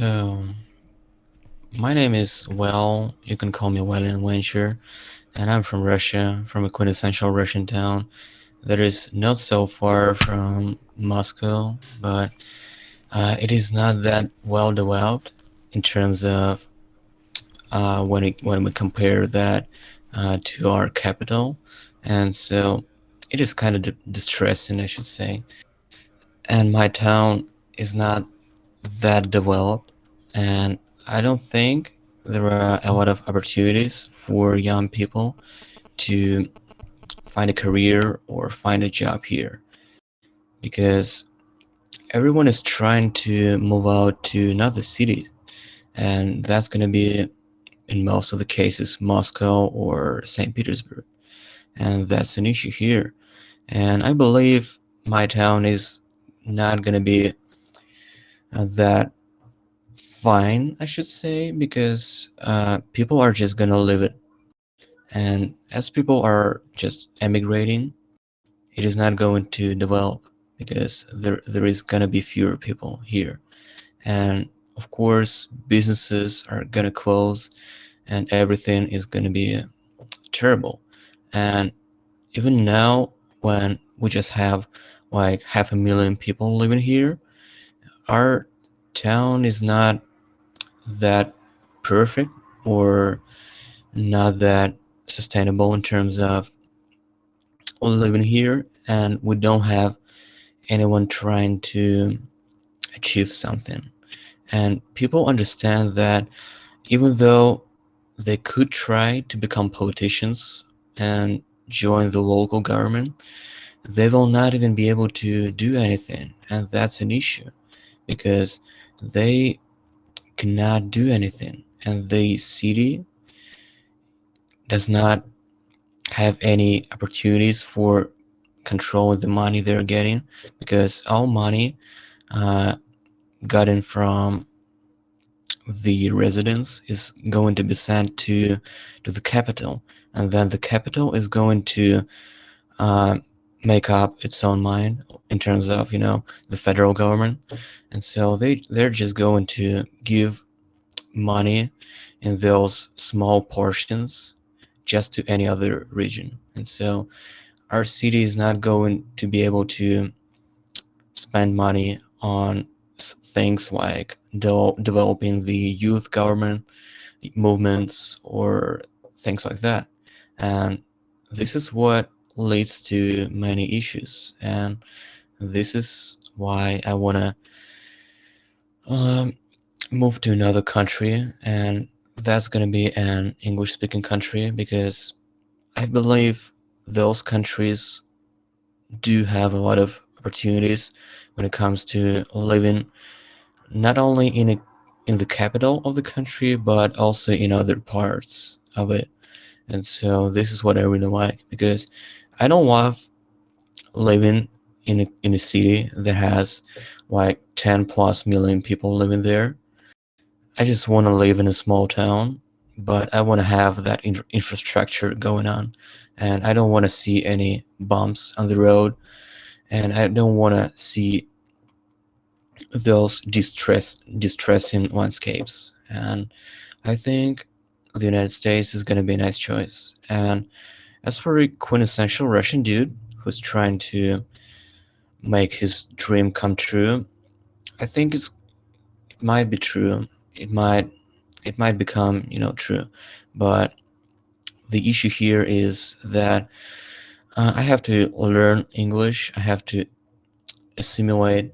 So, my name is you can call me ValiantVenture, and I'm from Russia, from a quintessential Russian town that is not so far from Moscow, but it is not that well developed in terms of when we compare that to our capital, and so it is kind of distressing, I should say. And my town is not that developed, and I don't think there are a lot of opportunities for young people to find a career or find a job here because everyone is trying to move out to another city, and that's going to be in most of the cases Moscow or St. Petersburg, and that's an issue here. And I believe my town is not going to be that fine, I should say, because people are just gonna leave it. And as people are just emigrating, it is not going to develop because there is gonna be fewer people here. And of course, businesses are gonna close and everything is gonna be terrible. And even now, when we just have like 500,000 people living here, our town is not that perfect or not that sustainable in terms of living here, and we don't have anyone trying to achieve something. And people understand that even though they could try to become politicians and join the local government, they will not even be able to do anything. And that's an issue because they cannot do anything. And the city does not have any opportunities for controlling the money they're getting because all money uh, gotten from the residents is going to be sent to the capital, and then the capital is going to uh, make up its own mind in terms of the federal government, and so they're just going to give money in those small portions just to any other region, and so our city is not going to be able to spend money on things like developing the youth government movements or things like that. And this is what leads to many issues. And this is why I want to um, move to another country. And that's going to be an English speaking country because I believe those countries do have a lot of opportunities when it comes to living not only in the capital of the country but also in other parts of it. And so this is what I really like because I don't love living in a city that has like 10 plus million people living there. I just want to live in a small town, but I want to have that infrastructure going on, and I don't want to see any bumps on the road, and I don't want to see those distressing landscapes. And I think the United States is going to be a nice choice. And as for a quintessential Russian dude who's trying to make his dream come true, I think it might be true. It might become true, but the issue here is that I have to learn English. I have to assimilate,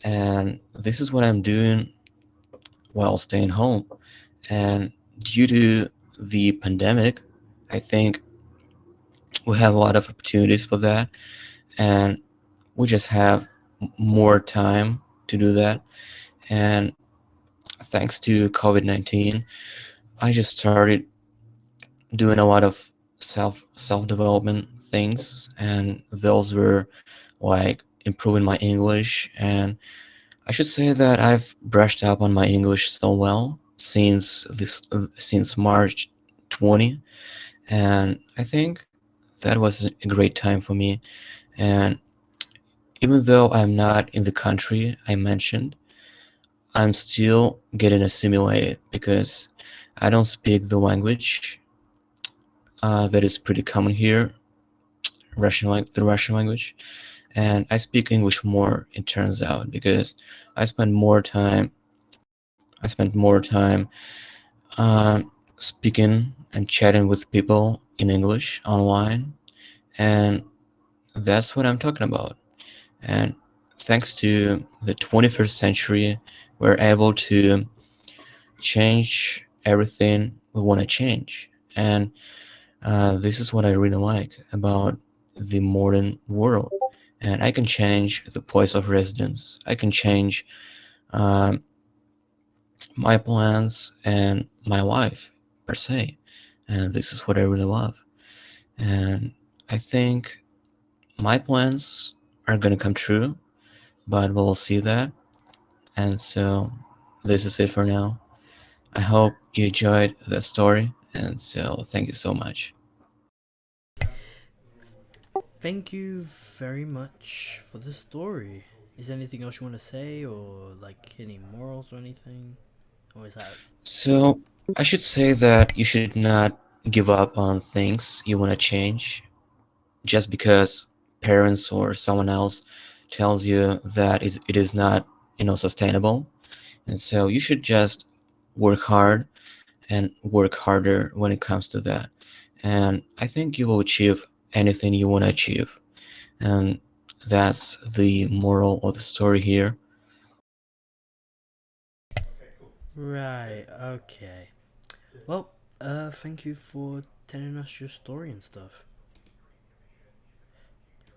and this is what I'm doing while staying home. And due to the pandemic, I think we have a lot of opportunities for that, and we just have more time to do that. And thanks to COVID-19, I just started doing a lot of self development things, and those were like improving my English. And I should say that I've brushed up on my English so well since March 20, and I think that was a great time for me. And even though I'm not in the country I mentioned, I'm still getting assimilated because I don't speak the language that is pretty common here, the Russian language, and I speak English more. It turns out because I spend more time. I spend more time speaking and chatting with people in English online, and that's what I'm talking about. And thanks to the 21st century, we're able to change everything we want to change. And this is what I really like about the modern world. And I can change the place of residence. I can change um, my plans and my life per se. And this is what I really love. And I think my plans are gonna come true, but we'll see that. And so this is it for now. I hope you enjoyed the story, and so thank you so much. Thank you very much for the story. Is there anything else you want to say, or like any morals or anything? Or is that. So I should say that you should not give up on things you want to change just because parents or someone else tells you that it is not, sustainable. And so you should just work hard and work harder when it comes to that. And I think you will achieve anything you want to achieve. And that's the moral of the story here. Right, okay. Well, thank you for telling us your story and stuff.